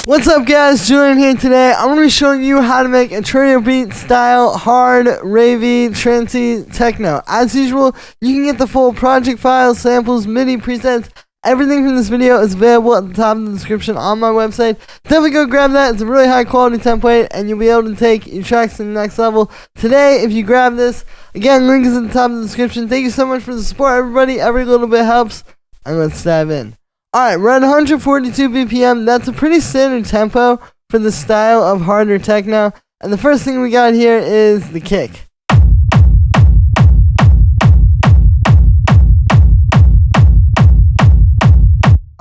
What's up guys, Julian here today. I'm going to be showing you how to make Etruria beat style, hard, ravey, trancey, techno. As usual, you can get the full project files, samples, MIDI, presets, everything from this video is available at the top of the description on my website. Definitely go grab that, it's a really high quality template and you'll be able to take your tracks to the next level. Today, if you grab this, again, link is at the top of the description. Thank you so much for the support everybody, every little bit helps, and let's dive in. Alright, we're at 142 BPM. That's a pretty standard tempo for the style of harder techno. And the first thing we got here is the kick.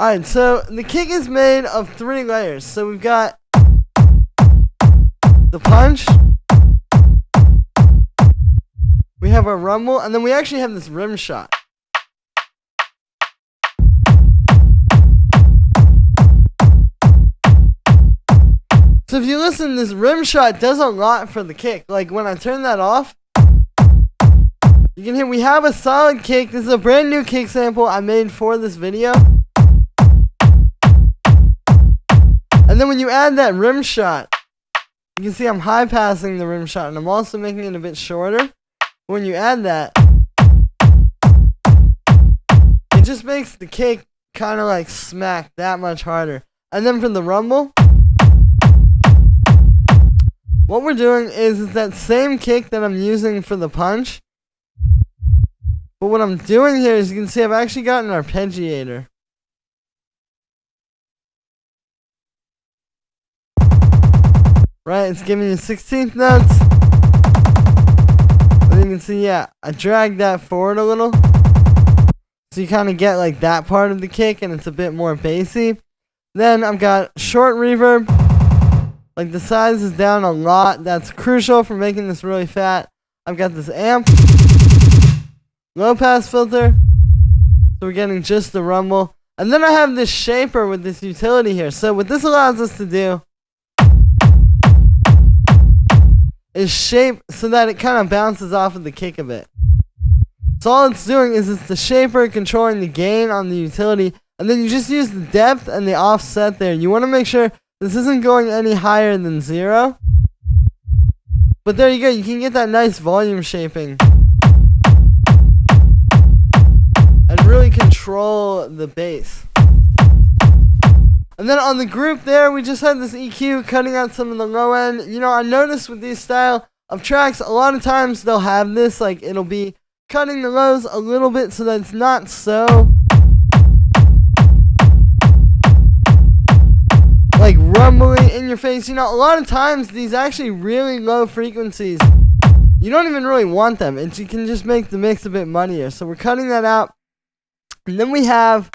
Alright, so the kick is made of 3 layers. So we've got the punch, we have our rumble, and then we actually have this rim shot. So if you listen, this rim shot does a lot for the kick. Like when I turn that off, you can hear we have a solid kick. This is a brand new kick sample I made for this video. And then when you add that rim shot, you can see I'm high passing the rim shot and I'm also making it a bit shorter. When you add that, it just makes the kick kind of like smack that much harder. And then for the rumble, what we're doing is that same kick that I'm using for the punch. But what I'm doing here is you can see I've actually got an arpeggiator. Right, it's giving you 16th notes. And you can see, yeah, I dragged that forward a little. So you kind of get like that part of the kick and it's a bit more bassy. Then I've got short reverb. Like the size is down a lot. That's crucial for making this really fat. I've got this amp, low pass filter, so we're getting just the rumble. And then I have this shaper with this utility here. So what this allows us to do is shape so that it kind of bounces off of the kick a bit. So all it's doing is it's the shaper controlling the gain on the utility, and then you just use the depth and the offset there. You want to make sure this isn't going any higher than 0. But there you go, you can get that nice volume shaping. And really control the bass. And then on the group there, we just had this EQ cutting out some of the low end. You know, I noticed with these style of tracks, a lot of times they'll have this, like it'll be cutting the lows a little bit so that it's not so like rumbling in your face. You know, a lot of times these actually really low frequencies, you don't even really want them. You can just make the mix a bit muddier. So we're cutting that out. And then we have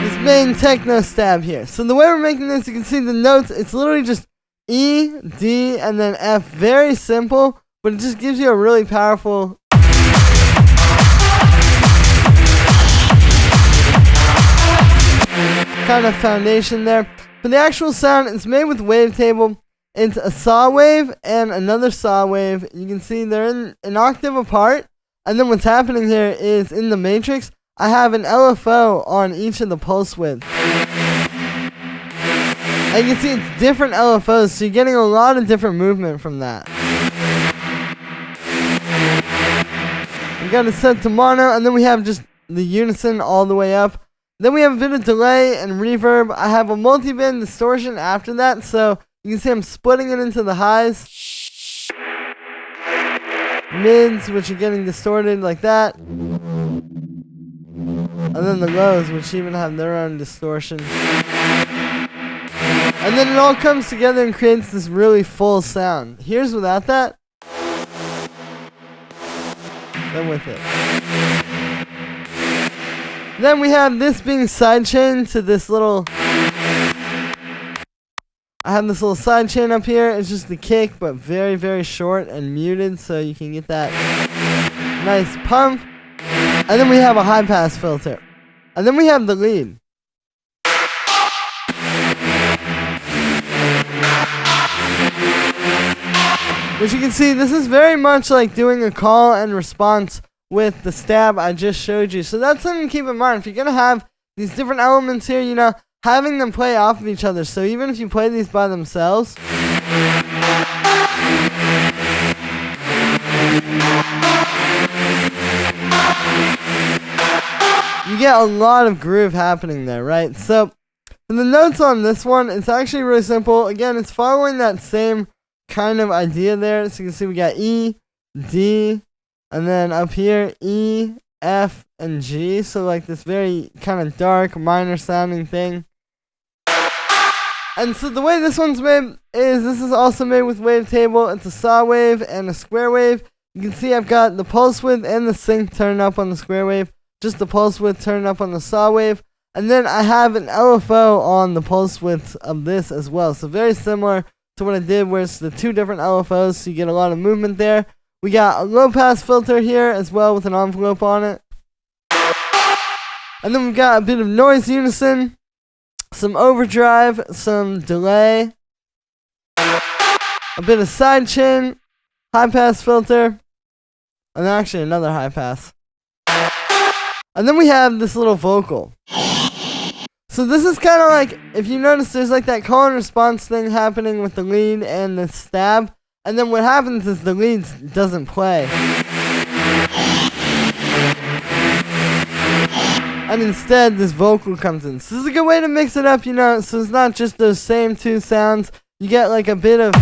this main techno stab here. So the way we're making this, you can see the notes, it's literally just E, D, and then F. Very simple, but it just gives you a really powerful kind of foundation there. But the actual sound is made with wavetable. It's a saw wave and another saw wave. You can see they're in an octave apart. And then what's happening here is in the matrix, I have an LFO on each of the pulse widths. And you can see it's different LFOs, so you're getting a lot of different movement from that. We got it set to mono, and then we have just the unison all the way up. Then we have a bit of delay and reverb. I have a multi-band distortion after that, so you can see I'm splitting it into the highs, mids, which are getting distorted like that, and then the lows, which even have their own distortion. And then it all comes together and creates this really full sound. Here's without that, then with it. Then we have this being sidechained to this little, I have this little sidechain up here. It's just the kick, but very, very short and muted, so you can get that nice pump. And then we have a high pass filter. And then we have the lead. Which you can see, this is very much like doing a call and response with the stab I just showed you. So that's something to keep in mind. If you're going to have these different elements here, you know, having them play off of each other. So even if you play these by themselves, you get a lot of groove happening there, right? So for the notes on this one, it's actually really simple. Again, it's following that same kind of idea there. So you can see we got E, D, and then up here E, F, and G. So like this very kind of dark minor sounding thing. And so the way this one's made is this is also made with wavetable. It's a saw wave and a square wave. You can see I've got the pulse width and the sync turned up on the square wave. Just the pulse width turned up on the saw wave. And then I have an LFO on the pulse width of this as well. So very similar to what I did where it's the two different LFOs, so you get a lot of movement there. We got a low pass filter here as well with an envelope on it. And then we've got a bit of noise unison, some overdrive, some delay, a bit of sidechain, high pass filter, and actually another high pass. And then we have this little vocal. So this is kind of like, if you notice, there's like that call and response thing happening with the lead and the stab. And then what happens is the lead doesn't play. And instead, this vocal comes in. So this is a good way to mix it up, you know, so it's not just those same two sounds. You get like a bit of,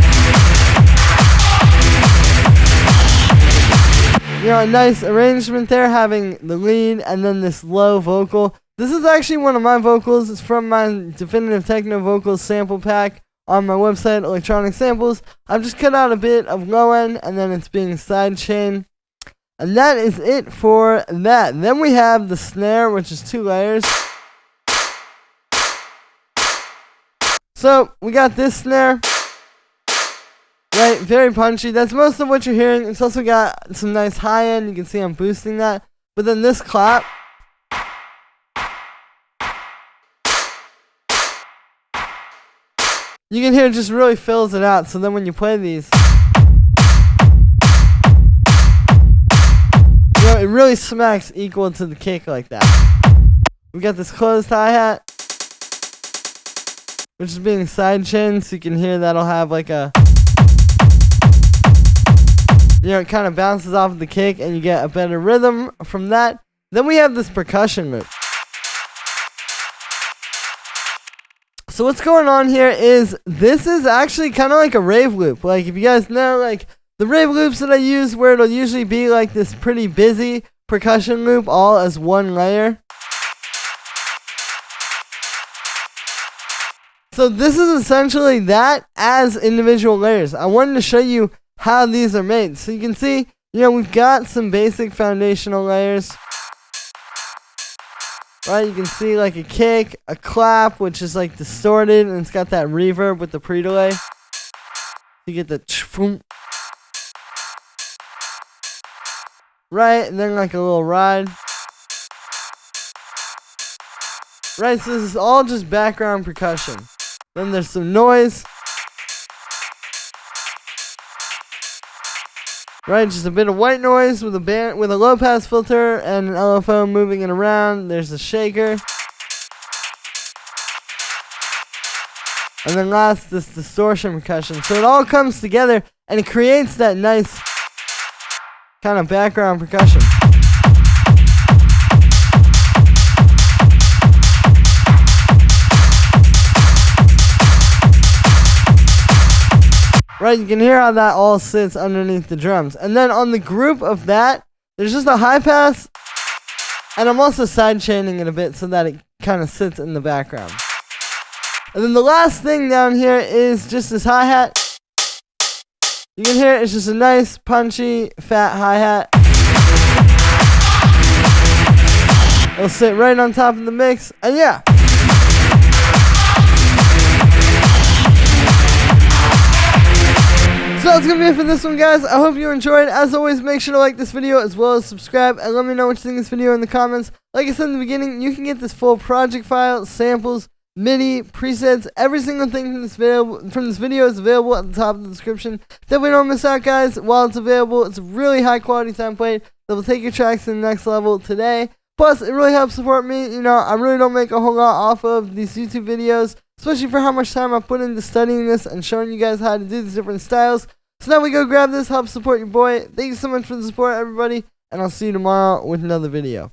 you know, a nice arrangement there, having the lead and then this low vocal. This is actually one of my vocals. It's from my Definitive Techno Vocals sample pack on my website, Electronic Samples. I've just cut out a bit of low end, and then it's being sidechain. And that is it for that. Then we have the snare, which is 2 layers. So we got this snare. Right, very punchy. That's most of what you're hearing. It's also got some nice high end. You can see I'm boosting that. But then this clap, you can hear it just really fills it out. So then when you play these, you know, it really smacks equal to the kick like that. We got this closed hi-hat, which is being sidechained. So you can hear that'll have like a, you know, it kind of bounces off of the kick and you get a better rhythm from that. Then we have this percussion loop. So what's going on here is this is actually kind of like a rave loop. Like if you guys know, like the rave loops that I use where it'll usually be like this pretty busy percussion loop all as one layer. So this is essentially that as individual layers. I wanted to show you how these are made. So you can see, you know, we've got some basic foundational layers. Right, you can see like a kick, a clap, which is like distorted, and it's got that reverb with the pre-delay. You get the ch-foom. Right, and then like a little ride. Right, so this is all just background percussion. Then there's some noise. Right, just a bit of white noise with a low pass filter and an LFO moving it around. There's a shaker. And then last, this distortion percussion. So it all comes together and it creates that nice kind of background percussion. Right, you can hear how that all sits underneath the drums. And then on the group of that, there's just a high pass. And I'm also sidechaining it a bit so that it kind of sits in the background. And then the last thing down here is just this hi-hat. You can hear it's just a nice, punchy, fat hi-hat. It'll sit right on top of the mix. And yeah. So that's going to be it for this one, guys. I hope you enjoyed. As always, make sure to like this video as well as subscribe. And let me know what you think of this video in the comments. Like I said in the beginning, you can get this full project file, samples, MIDI, presets, every single thing from this video is available at the top of the description. Definitely don't miss out, guys. While it's available, it's a really high quality template that will take your tracks to the next level today. Plus, it really helps support me. You know, I really don't make a whole lot off of these YouTube videos, especially for how much time I put into studying this and showing you guys how to do these different styles. So now we go grab this, help support your boy. Thank you so much for the support, everybody, and I'll see you tomorrow with another video.